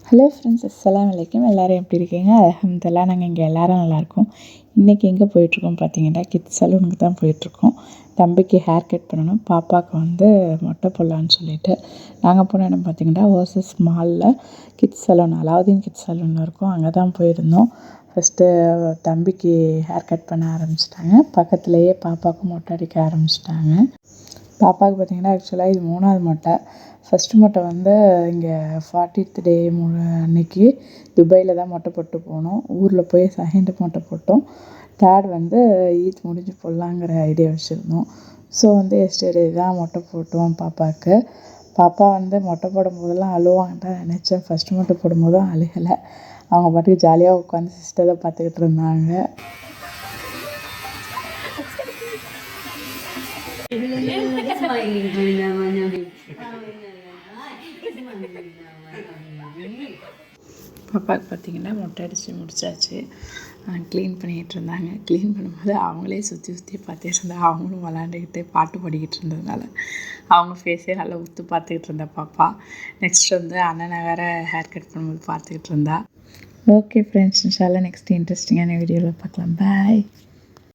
Hello friends, அஸ்ஸலாமு அலைக்கும். எல்லோரும் எப்படி இருக்கீங்க? அல்ஹம்துலில்லாஹ், நாங்கள் இங்கே எல்லோரும் நல்லாயிருக்கோம். இன்றைக்கி எங்கே போயிட்டுருக்கோம் பார்த்தீங்கன்னா, கிட்ஸ் சலூனுக்கு தான் போயிட்டுருக்கோம். தம்பிக்கு ஹேர் கட் பண்ணணும், பாப்பாவுக்கு மொட்டை போடலான்னு சொல்லிட்டு நாங்கள் போன இடம் பார்த்திங்கன்னா ஓசஸ் மாலில் kids salon, Alauddin kids salon இருக்கும். அங்கே தான் போயிருந்தோம். ஃபஸ்ட்டு தம்பிக்கு ஹேர் கட் பண்ண ஆரம்பிச்சிட்டாங்க, பக்கத்துலேயே பாப்பாவுக்கும் மொட்டை அடிக்க ஆரம்பிச்சிட்டாங்க. பாப்பாவுக்கு பார்த்திங்கன்னா ஆக்சுவலாக இது 3வது மொட்டை. ஃபஸ்ட்டு மொட்டை இங்கே 40th டே அன்னைக்கு துபாயில் தான் மொட்டை போட்டு போனோம். ஊரில் போய் செகண்டு மொட்டை போட்டோம். தேர்ட் ஈத் முடிஞ்சு போடலாங்கிற ஐடியா வச்சுருந்தோம். ஸோ எஸ்டர்டே தான் மொட்டை போட்டோம் பாப்பாவுக்கு. பாப்பா மொட்டை போடும்போதெல்லாம் அழுவாங்கன்னு தான் நினச்சேன். ஃபஸ்ட்டு மொட்டை போடும்போதும் அழுகலை. அவங்க பாட்டுக்கு ஜாலியாக உட்காந்து சிஸ்டரை பார்த்துக்கிட்டு இருந்தாங்க. பாப்பாவுக்கு பார்த்திங்கன்னா மொட்டை அடித்து முடிச்சாச்சு. க்ளீன் பண்ணிக்கிட்டு இருந்தாங்க. க்ளீன் பண்ணும்போது அவங்களே சுற்றி சுற்றி பார்த்துக்கிட்டு இருந்தாங்க. அவங்களும் விளாண்டுக்கிட்டு பாட்டு பாடிக்கிட்டு இருந்ததுனால அவங்க ஃபேஸே நல்லா உத்து பார்த்துக்கிட்டு இருந்தா பாப்பா. நெக்ஸ்ட் அண்ணனை வேறு ஹேர் கட் பண்ணும்போது பார்த்துக்கிட்டு இருந்தா. ஓகே ஃப்ரெண்ட்ஸ், இன்ஷா அல்லாஹ் நெக்ஸ்ட் இன்ட்ரெஸ்டிங்கான வீடியோவில் பார்க்கலாம். பாய்.